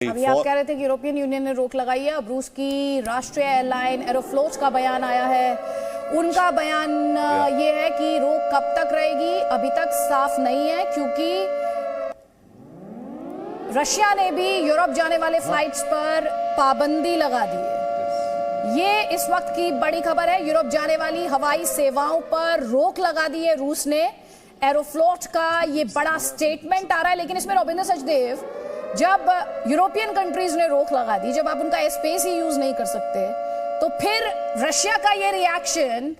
अभी आप कह रहे थे कि यूरोपियन यूनियन ने रोक लगाई है। अब रूस की राष्ट्रीय एयरलाइन एरोफ्लोट का बयान आया है। उनका बयान ये है कि रोक कब तक रहेगी अभी तक साफ नहीं है, क्योंकि रशिया ने भी यूरोप जाने वाले फ्लाइट्स पर पाबंदी लगा दी है। ये इस वक्त की बड़ी खबर है। यूरोप जाने वाली हवाई सेवाओं पर रोक लगा दी है रूस ने। एरोफ्लोट का ये बड़ा स्टेटमेंट आ रहा है, लेकिन इसमें रविंद्र सचदेव, जब यूरोपियन कंट्रीज ने रोक लगा दी, जब आप उनका स्पेस ही यूज नहीं कर सकते, तो फिर रशिया का ये रिएक्शन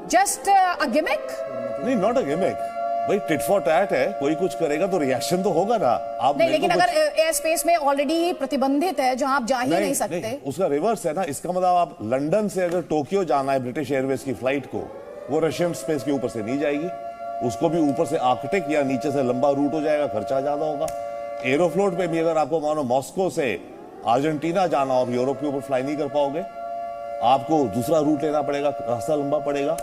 जस्ट अ गिमिक? नहीं, नॉट अ गिमिक भाई, टिट फॉर टैट है। कोई कुछ करेगा तो रिएक्शन तो होगा ना। आप नहीं, लेकिन अगर एयर स्पेस में ऑलरेडी प्रतिबंधित है, जहां आप जा ही नहीं सकते। नहीं, उसका रिवर्स है ना। इसका मतलब आप लंदन से अगर टोक्यो जाना है ब्रिटिश एयरवेज की फ्लाइट को, वो रशियन स्पेस के ऊपर से नहीं जाएगी। उसको भी ऊपर से आर्कटिक या नीचे से लंबा रूट हो जाएगा, खर्चा ज्यादा होगा। एरोफ्लोट पे भी अगर आपको मानो मॉस्को से अर्जेंटीना जाना और यूरोप के ऊपर फ्लाई नहीं कर पाओगे, आपको दूसरा रूट लेना पड़ेगा, रास्ता लंबा पड़ेगा।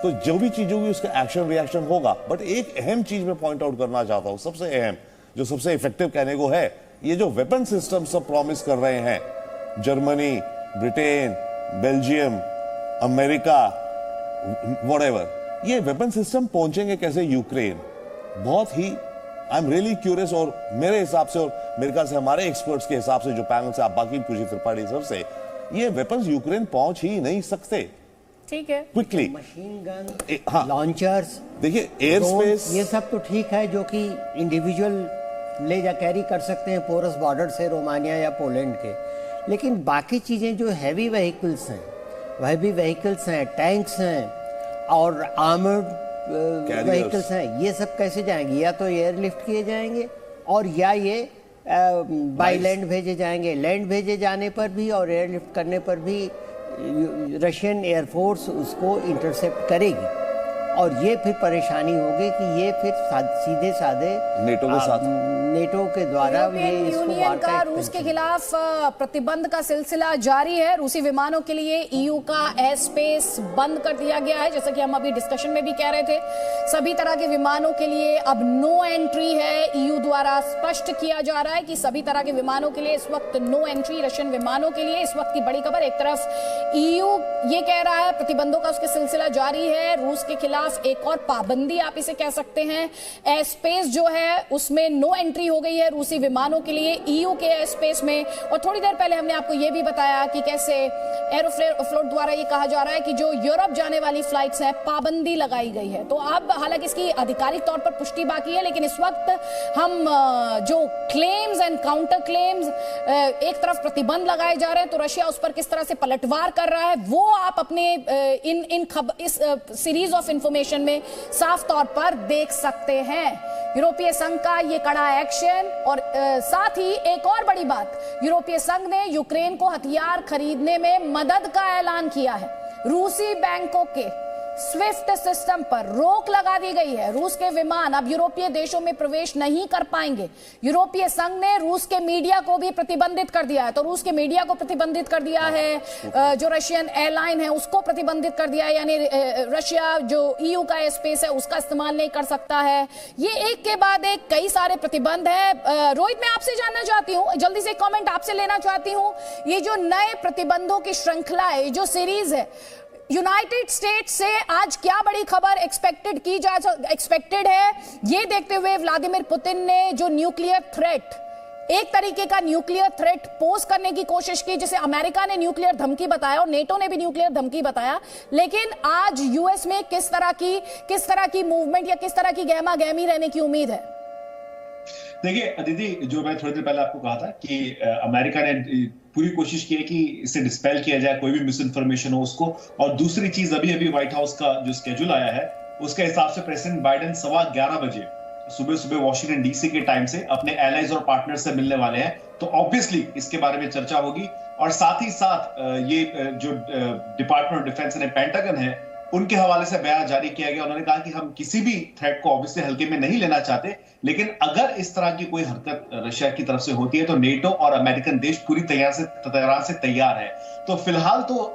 तो जो भी चीज होगी उसका एक्शन रिएक्शन होगा। बट एक अहम चीज मैं पॉइंट आउट करना चाहता हूं, सबसे अहम, जो सबसे इफेक्टिव कहने को है, ये जो वेपन सिस्टम सब प्रॉमिस कर रहे हैं, Germany, Britain, Belgium, America, whatever, ये वेपन सिस्टम पहुंचेंगे कैसे यूक्रेन? बहुत ही आई एम रियली क्यूरियस। और मेरे हिसाब से, और मेरे ख्याल से हमारे एक्सपर्ट्स के हिसाब से, जो पैनल से आप बाकी कुछ त्रिपाठी सर से, ये वेपन्स यूक्रेन पहुंच ही नहीं सकते। ठीक है, क्विकली मशीन गन, लॉन्चर्स, देखिए एयर स्पेस, ये सब तो ठीक है, जो कि इंडिविजुअल ले जा कैरी कर सकते हैं पोरस बॉर्डर से रोमानिया या पोलैंड के। लेकिन बाकी चीजें जो हैवी व्हीकल्स हैं, टैंक्स हैं और आर्मर्ड व्हीकल्स हैं, ये सब कैसे जाएंगे? या तो एयरलिफ्ट किए जाएंगे और या ये बाई लैंड भेजे जाएंगे। लैंड भेजे जाने पर भी और एयरलिफ्ट करने पर भी रशियन एयरफोर्स उसको इंटरसेप्ट करेगी, और ये फिर परेशानी होगी कि ये फिर सीधे साधे नेटो के द्वारा ये यूनियन का रूस के खिलाफ प्रतिबंध का सिलसिला जारी है। रूसी विमानों के लिए ईयू का एयर स्पेस बंद कर दिया गया है। जैसा कि हम अभी डिस्कशन में भी कह रहे थे, सभी तरह के विमानों के लिए अब नो एंट्री है। ईयू द्वारा स्पष्ट किया जा रहा है कि सभी तरह के विमानों के लिए इस वक्त नो एंट्री, रशियन विमानों के लिए। इस वक्त की बड़ी खबर, एक तरफ ईयू ये कह रहा है प्रतिबंधों का उसके सिलसिला जारी है, रूस के खिलाफ एक और पाबंदी आप इसे कह सकते हैं। एयर स्पेस जो है उसमें नो एंट्री हो गई है रूसी विमानों के लिए ईयू के एयर स्पेस में। और थोड़ी देर पहले हमने आपको यह भी बताया कि कैसे एरोफ्लोट द्वारा ये कहा जा रहा है कि जो यूरोप जाने वाली फ्लाइट्स हैं, पाबंदी लगाई गई है। तो अब हालांकि इसकी आधिकारिक तौर पर पुष्टि बाकी है, लेकिन इस वक्त हम जो क्लेम्स एंड काउंटर क्लेम्स, एक तरफ प्रतिबंध लगाए जा रहे हैं, तो रशिया उस पर किस तरह से पलटवार कर रहा है, वो आप अपने इस सीरीज ऑफ इंफॉर्मेशन में साफ तौर पर देख सकते हैं। यूरोपीय संघ का ये कड़ा एक्शन, और साथ ही एक और बड़ी बात, यूरोपीय संघ ने यूक्रेन को हथियार खरीदने में मदद का ऐलान किया है। रूसी बैंकों के स्विफ्ट सिस्टम पर रोक लगा दी गई है। रूस के विमान अब यूरोपीय देशों में प्रवेश नहीं कर पाएंगे। यूरोपीय संघ ने रूस के मीडिया को भी प्रतिबंधित कर दिया है। तो रूस के मीडिया को प्रतिबंधित कर दिया है, जो रशियन एयरलाइन है उसको प्रतिबंधित कर दिया है, यानी रशिया जो ईयू का एयर स्पेस है उसका इस्तेमाल नहीं कर सकता है। ये एक के बाद एक कई सारे प्रतिबंध है। रोहित, मैं आपसे जानना चाहती हूँ, जल्दी से कॉमेंट आपसे लेना चाहती हूँ, ये जो नए प्रतिबंधों की श्रृंखला है, जो सीरीज है, यूनाइटेड स्टेट्स से आज क्या बड़ी खबर एक्सपेक्टेड है? ये देखते हुए व्लादिमीर पुतिन ने जो न्यूक्लियर थ्रेट, एक तरीके का न्यूक्लियर थ्रेट पोज करने की कोशिश की, जिसे अमेरिका ने न्यूक्लियर धमकी बताया और नेटो ने भी न्यूक्लियर धमकी बताया, लेकिन आज यूएस में किस तरह की मूवमेंट या किस तरह की गहमा गहमी रहने की उम्मीद है? देखिए अदिति, जो मैं थोड़ी देर पहले आपको कहा था कि अमेरिका ने पूरी कोशिश की है कि इसे डिस्पेल किया जाए, कोई भी मिस इन्फॉर्मेशन हो उसको। और दूसरी चीज, अभी व्हाइट हाउस का जो स्केड्यूल आया है उसके हिसाब से प्रेसिडेंट बाइडेन 11:15 बजे सुबह वॉशिंगटन डीसी के टाइम से अपने एलाइज और पार्टनर से मिलने वाले हैं। तो ऑब्वियसली इसके बारे में चर्चा होगी, और साथ ही साथ ये जो डिपार्टमेंट ऑफ डिफेंस यानी पेंटागन है, उनके हवाले से बयान जारी किया गया। उन्होंने कहा कि हम किसी भी थ्रेट को ऑब्वियसली हल्के में नहीं लेना चाहते, लेकिन अगर इस तरह की कोई हरकत रशिया की तरफ से होती है तो नेटो और अमेरिकन देश पूरी तरह से तैयार है। तो फिलहाल तो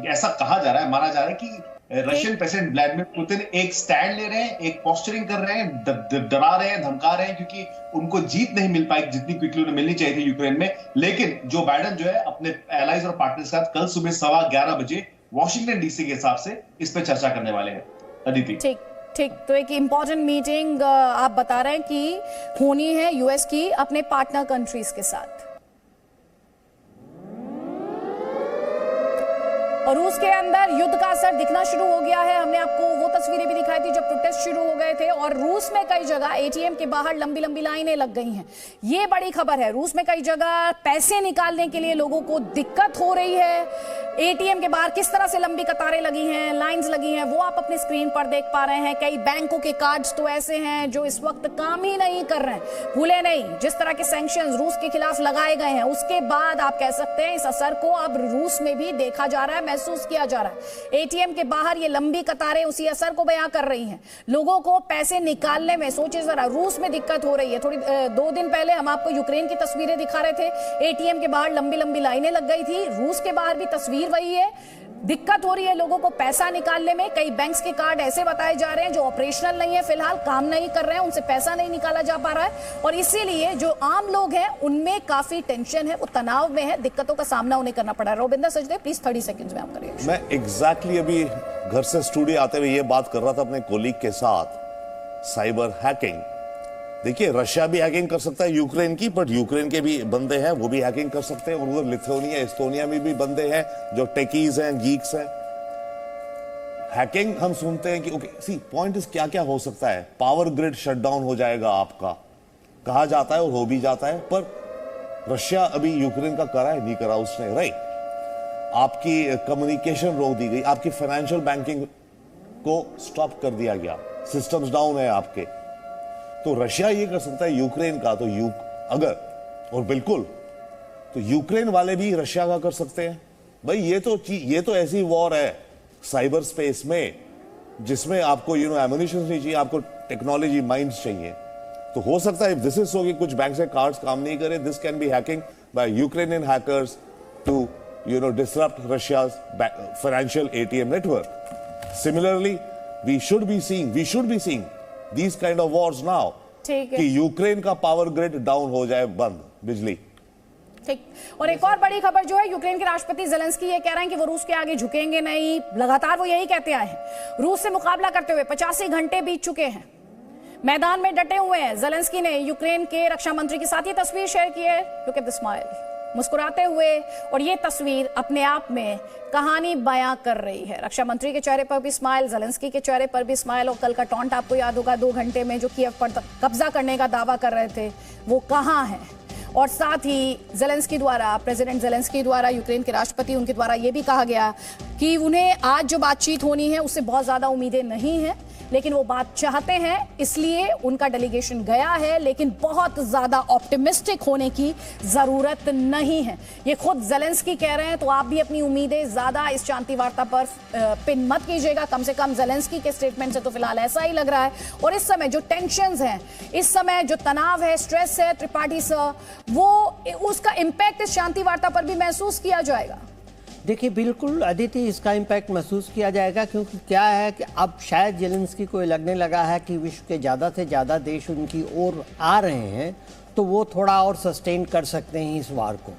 ऐसा कहा जा रहा है, माना जा रहा है कि रशियन प्रेसिडेंट व्लादिमीर पुतिन एक स्टैंड ले रहे हैं, एक पोस्चरिंग कर रहे हैं, डरा रहे हैं, धमका रहे हैं, क्योंकि उनको जीत नहीं मिल पाई जितनी क्विकली उन्हें मिलनी चाहिए थी यूक्रेन में। लेकिन जो बाइडेन जो है अपने एलाइज और पार्टनर के साथ कल सुबह 11:15 बजे वॉशिंगटन डीसी के हिसाब से इस पर चर्चा करने वाले हैं। अदिति, ठीक ठीक, तो एक इंपॉर्टेंट मीटिंग आप बता रहे हैं कि होनी है यूएस की अपने पार्टनर कंट्रीज के साथ, और रूस के अंदर युद्ध का असर दिखना शुरू हो गया है। हमने आपको वो तस्वीरें भी दिखाई थी जब प्रोटेस्ट शुरू हो गए थे, और रूस में कई जगह एटीएम के बाहर लंबी लंबी लाइनें लग गई हैं। ये बड़ी खबर है, रूस में कई जगह पैसे निकालने के लिए लोगों को दिक्कत हो रही है। एटीएम के बाहर किस तरह से लंबी कतारें लगी हैं, लाइंस लगी हैं, वो आप अपनी स्क्रीन पर देख पा रहे हैं। कई बैंकों के कार्ड्स तो ऐसे हैं जो इस वक्त काम ही नहीं कर रहे हैं। भूले नहीं, जिस तरह के सैंक्शंस रूस के खिलाफ लगाए गए हैं, उसके बाद आप कह सकते हैं इस असर को अब रूस में भी देखा जा रहा है, महसूस किया जा रहा है। एटीएम के बाहर ये लंबी कतारें उसी असर को बयां कर रही हैं। लोगों को पैसे निकालने में, सोचिए जरा, रूस में दिक्कत हो रही है। थोड़ी 2 दिन पहले हम आपको यूक्रेन की तस्वीरें दिखा रहे थे, एटीएम के बाहर लंबी लंबी लाइनें लग गई थी। रूस के बाहर भी तस्वीर वही है, दिक्कत हो रही है लोगों को पैसा निकालने में। कई बैंक्स के कार्ड ऐसे बताए जा रहे हैं जो ऑपरेशनल नहीं है, फिलहाल काम नहीं कर रहे हैं, उनसे पैसा नहीं निकाला जा पा रहा है, और इसीलिए जो आम लोग हैं उनमें काफी टेंशन है, वो तनाव में है, दिक्कतों का सामना उन्हें करना पड़ा है। रोबिंदर सचदेव, प्लीज 30 सेकंड्स में आप करिए। मैं एग्जैक्टली अभी घर से स्टूडियो आते हुए ये बात कर रहा था अपने कोलीग के साथ, साइबर हैकिंग। देखिए, रशिया भी हैकिंग कर सकता है यूक्रेन की, बट यूक्रेन के भी बंदे हैं, वो भी हैकिंग कर सकते हैं, और उधर लिथुआनिया, एस्टोनिया में भी बंदे हैं जो टेकीज हैं, गीक्स हैं। हैकिंग हम सुनते हैं कि ओके, सी पॉइंट इज क्या क्या हो सकता है। पावर ग्रिड शटडाउन हो जाएगा आपका, कहा जाता है और हो भी जाता है, पर रशिया अभी यूक्रेन का करा है, नहीं करा उसने, राइट। आपकी कम्युनिकेशन रोक दी गई, आपकी फाइनेंशियल बैंकिंग को स्टॉप कर दिया गया, सिस्टम्स डाउन है आपके। तो रशिया ये कर सकता है यूक्रेन का, तो अगर, और बिल्कुल, तो यूक्रेन वाले भी रशिया का कर सकते हैं। भाई ये तो ऐसी वॉर है साइबर स्पेस में जिसमें आपको एमुनिशन नहीं चाहिए, आपको टेक्नोलॉजी माइंड्स चाहिए। तो हो सकता है दिस इज सो कि कुछ बैंक से कार्ड्स काम नहीं करे, this can be hacking by Ukrainian hackers to disrupt Russia's financial ATM network. Similarly, we should be seeing these kind of wars now. कि यूक्रेन का पावर ग्रिड डाउन हो जाए, बंद बिजली। ठीक, और एक और बड़ी खबर जो है, यूक्रेन के राष्ट्रपति ज़ेलेंस्की ये कह रहे हैं कि वो रूस के आगे झुकेंगे नहीं, लगातार वो यही कहते आए हैं। रूस से मुकाबला करते हुए 85 घंटे बीत चुके हैं, मैदान में डटे हुए हैं। ज़ेलेंस्की ने यूक्रेन के रक्षा मंत्री के साथ ये तस्वीर शेयर की है, लुक एट द स्माइल, मुस्कुराते हुए, और ये तस्वीर अपने आप में कहानी बयां कर रही है। रक्षा मंत्री के चेहरे पर भी स्माइल, ज़ेलेंस्की के चेहरे पर भी स्माइल, और कल का टॉन्ट आपको याद होगा, 2 घंटे में जो कीव पर कब्जा करने का दावा कर रहे थे वो कहां है। और साथ ही ज़ेलेंस्की द्वारा, प्रेसिडेंट ज़ेलेंस्की द्वारा, यूक्रेन के राष्ट्रपति, उनके द्वारा ये भी कहा गया कि उन्हें आज जो बातचीत होनी है उससे बहुत ज्यादा उम्मीदें नहीं है, लेकिन वो बात चाहते हैं, इसलिए उनका डेलीगेशन गया है, लेकिन बहुत ज्यादा ऑप्टिमिस्टिक होने की जरूरत नहीं है। ये खुद ज़ेलेंस्की कह रहे हैं, तो आप भी अपनी उम्मीदें ज्यादा इस शांति वार्ता पर पिन मत कीजिएगा। कम से कम ज़ेलेंस्की के स्टेटमेंट से तो फिलहाल ऐसा ही लग रहा है। और इस समय जो टेंशंस हैं, इस समय जो तनाव है, स्ट्रेस है, त्रिपाठी सर, वो उसका इंपैक्ट इस शांति वार्ता पर भी महसूस किया जाएगा। देखिए, बिल्कुल अदिति, इसका इम्पैक्ट महसूस किया जाएगा, क्योंकि क्या है कि अब शायद ज़ेलेंस्की को लगने लगा है कि विश्व के ज़्यादा से ज़्यादा देश उनकी ओर आ रहे हैं, तो वो थोड़ा और सस्टेन कर सकते हैं इस वार को,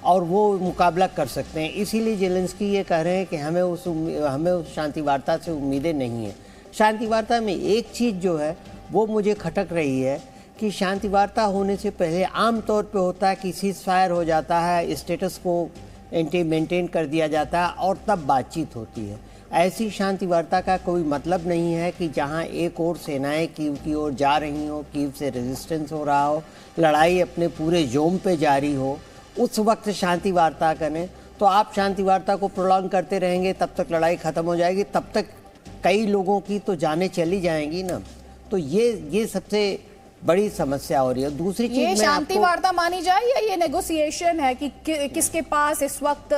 और वो मुकाबला कर सकते हैं। इसीलिए ज़ेलेंस्की ये कह रहे हैं कि हमें उस शांति वार्ता से उम्मीदें नहीं हैं। शांति वार्ता में एक चीज़ जो है वो मुझे खटक रही है कि शांति वार्ता होने से पहले आम तौर पे होता है कि सीज फायर हो जाता है, स्टेटस को मेंटेन कर दिया जाता है, और तब बातचीत होती है। ऐसी शांति वार्ता का कोई मतलब नहीं है कि जहां एक और सेनाएं कीव की ओर जा रही हो, कीव से रेजिस्टेंस हो रहा हो, लड़ाई अपने पूरे जोम पे जारी हो, उस वक्त शांति वार्ता करें। तो आप शांति वार्ता को प्रोलॉन्ग करते रहेंगे, तब तक लड़ाई ख़त्म हो जाएगी, तब तक कई लोगों की तो जानें चली जाएंगी ना। तो ये सबसे बड़ी समस्या हो रही है। दूसरी चीज ये मैं शांति आपको वार्ता मानी जाए या ये नेगोशिएशन है कि किसके पास इस वक्त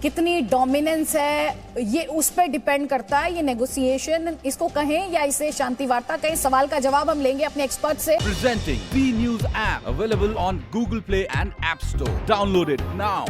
कितनी डोमिनेंस है, ये उस पर डिपेंड करता है। ये नेगोशिएशन इसको कहें या इसे शांति वार्ता कहें, सवाल का जवाब हम लेंगे अपने एक्सपर्ट से। Presenting B News app available on Google Play and App Store. Download it now.